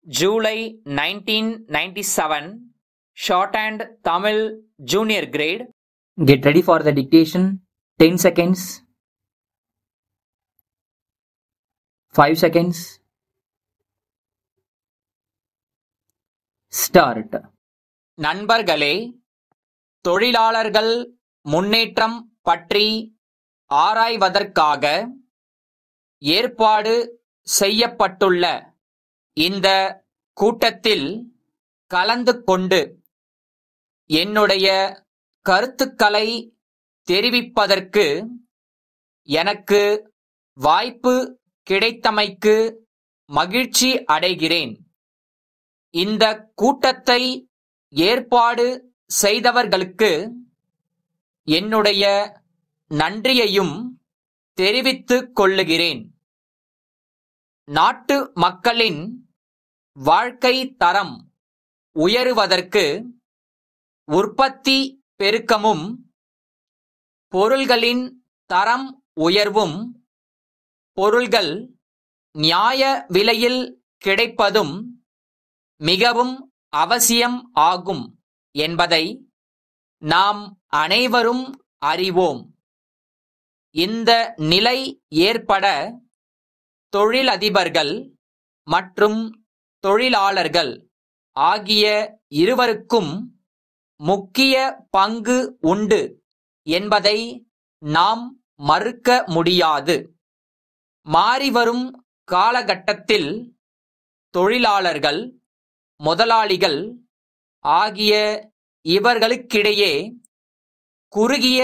July 1997, Shorthand Tamil Junior Grade. Get ready for the dictation. 10 seconds. 5 seconds. Start. நண்பர்களே, தொழிலாளர்கள் முன்னேற்றம் பற்றி ஆராய்வதற்காக ஏற்பாடு செய்யப்பட்டுள்ள இந்த கூட்டத்தில் கலந்து கொண்டு என்னுடைய கருத்துக்களை தெரிவிப்பதற்கு எனக்கு வாய்ப்பு கிடைத்தமைக்கு மகிழ்ச்சி அடைகிறேன். இந்த கூட்டத்தை ஏற்பாடு செய்தவர்களுக்கு என்னுடைய நன்றியையும் தெரிவித்துக் கொள்ளுகிறேன். நாட்டு மக்களின் வாழ்க்கை தரம் உயருவதற்கு உற்பத்தி பெருக்கமும் பொருள்களின் தரம் உயர்வும் பொருள்கள் நியாய விலையில் கிடைப்பதும் மிகவும் அவசியம் ஆகும் என்பதை நாம் அனைவரும் அறிவோம். இந்த நிலை ஏற்பட தொழிலதிபர்கள் மற்றும் தொழிலாளர்கள் ஆகிய இருவருக்கும் முக்கிய பங்கு உண்டு என்பதை நாம் மறுக்க முடியாது. மாறிவரும் காலகட்டத்தில் தொழிலாளர்கள், முதலாளிகள் ஆகிய இவர்களுக்கிடையே குறுகிய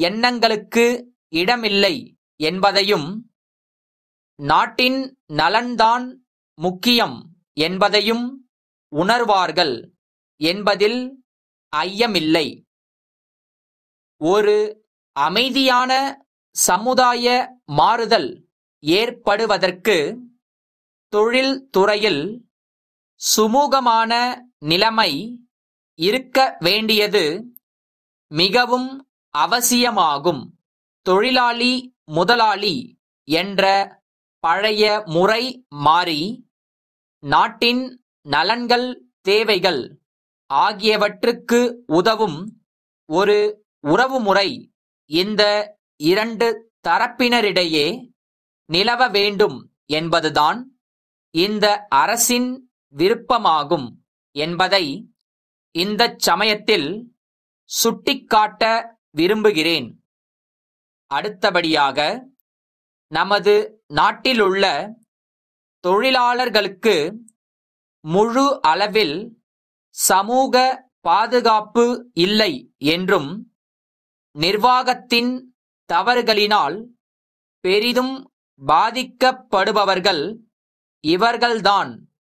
எண்ணங்களுக்கு இடமில்லை என்பதையும், நாட்டின் நலன்தான் முக்கியம் என்பதையும் உணர்வார்கள் என்பதில் ஐயமில்லை. ஒரு அமைதியான சமுதாய மாறுதல் ஏற்படுவதற்கு தொழில் துறையில் சுமூகமான நிலைமை இருக்க வேண்டியது மிகவும் அவசியமாகும். தொழிலாளி முதலாளி என்ற பழைய முறை மாறி நாட்டின் நலன்கள், தேவைகள் ஆகியவற்றுக்கு உதவும் ஒரு உறவுமுறை இந்த இரண்டு தரப்பினரிடையே நிலவ வேண்டும் என்பதுதான் இந்த அரசின் விருப்பமாகும் என்பதை இந்தச் சமயத்தில் சுட்டிக்காட்ட விரும்புகிறேன். அடுத்தபடியாக, நமது நாட்டிலுள்ள தொழிலாளர்களுக்கு முழு அளவில் சமூக பாதுகாப்பு இல்லை என்றும், நிர்வாகத்தின் தவறுகளினால் பெரிதும் பாதிக்கப்படுபவர்கள் இவர்கள்தான்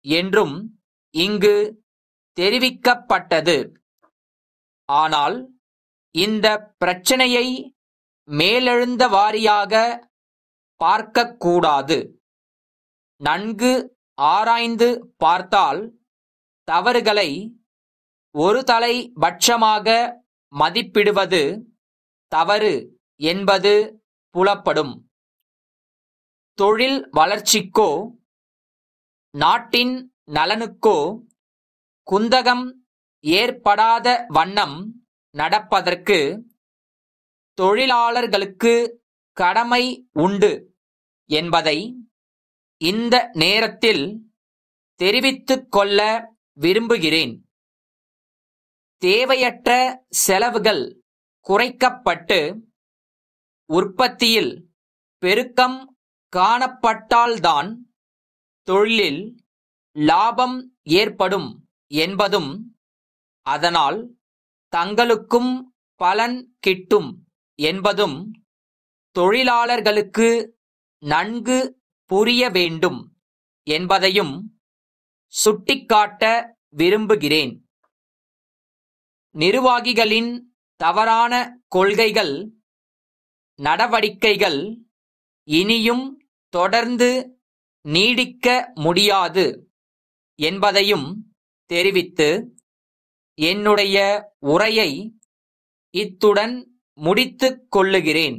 என்றும் இங்கு தெரிவிக்கப்பட்டது. ஆனால் இந்த பிரச்சனையை மேலெழுந்த வாரியாக பார்க்கக்கூடாது. நன்கு ஆராய்ந்து பார்த்தால் தவறுகளை ஒரு தலைபட்சமாக மதிப்பிடுவது தவறு என்பது புலப்படும். தொழில் வளர்ச்சிக்கோ நாட்டின் நலனுக்கோ குந்தகம் ஏற்படாத வண்ணம் நடப்பதற்கு தொழிலாளர்களுக்கு கடமை உண்டு என்பதை இந்த நேரத்தில் தெரிவித்துக் கொள்ள விரும்புகிறேன். தேவையற்ற செலவுகள் குறைக்கப்பட்டு உற்பத்தியில் பெருக்கம் காணப்பட்டால்தான் தொழிலில் லாபம் ஏற்படும் என்பதும், அதனால் தங்களுக்கும் பலன் கிட்டும் என்பதும் தொழிலாளர்களுக்கு நன்கு புரிய வேண்டும் என்பதையும் சுட்டிக்காட்ட விரும்புகிறேன். நிர்வாகிகளின் தவறான கொள்கைகள், நடவடிக்கைகள் இனியும் தொடர்ந்து நீடிக்க முடியாது என்பதையும் தெரிவித்து என்னுடைய உரையை இத்துடன் முடித்துக் கொள்ளுகிறேன்.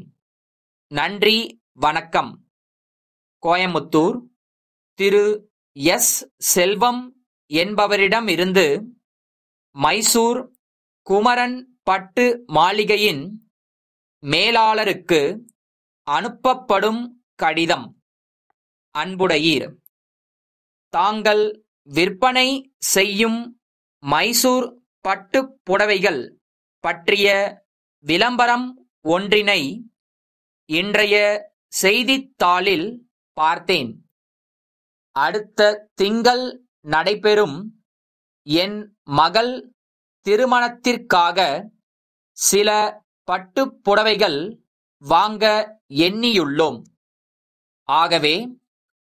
நன்றி, வணக்கம். கோயமுத்தூர், திரு எஸ். செல்வம் என்பவரிடமிருந்து மைசூர் குமரன் பட்டு மாளிகையின் மேலாளருக்கு அனுப்பப்படும் கடிதம். அன்புடையீர், தாங்கள் விற்பனை செய்யும் மைசூர் பட்டுப் புடவைகள் பற்றிய விளம்பரம் ஒன்றினை இன்றைய செய்தித்தாளில் பார்த்தேன். அடுத்த திங்கள் நடைபெறும் என் மகள் திருமணத்திற்காக சில பட்டுப் புடவைகள் வாங்க எண்ணியுள்ளோம். ஆகவே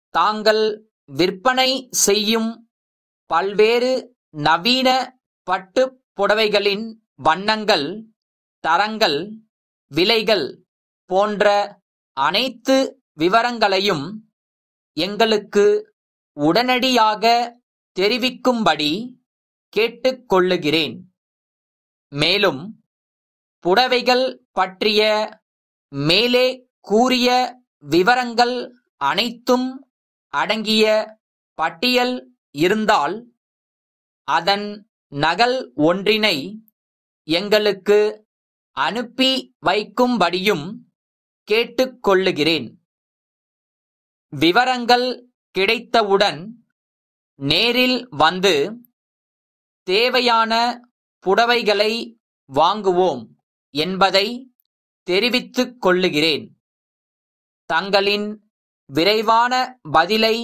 தாங்கள் விற்பனை செய்யும் பல்வேறு நவீன பட்டுப் புடவைகளின் வண்ணங்கள், தரங்கள், விலைகள் போன்ற அனைத்து விவரங்களையும் எங்களுக்கு உடனடியாக தெரிவிக்கும்படி கேட்டுக்கொள்ளுகிறேன். மேலும் புடவைகள் பற்றிய மேலே கூறிய விவரங்கள் அனைத்தும் அடங்கிய பட்டியல் இருந்தால் அதன் நகல் ஒன்றினை எங்களுக்கு அனுப்பி வைக்கும்படியும் கேட்டுக்கொள்ளுகிறேன். விவரங்கள் கிடைத்தவுடன் நேரில் வந்து தேவையான புடவைகளை வாங்குவோம் என்பதை தெரிவித்துக் கொள்ளுகிறேன். தங்களின் விரைவான பதிலை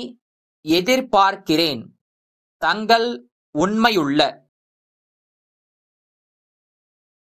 எதிர்பார்க்கிறேன். தங்கள் உண்மையுள்ள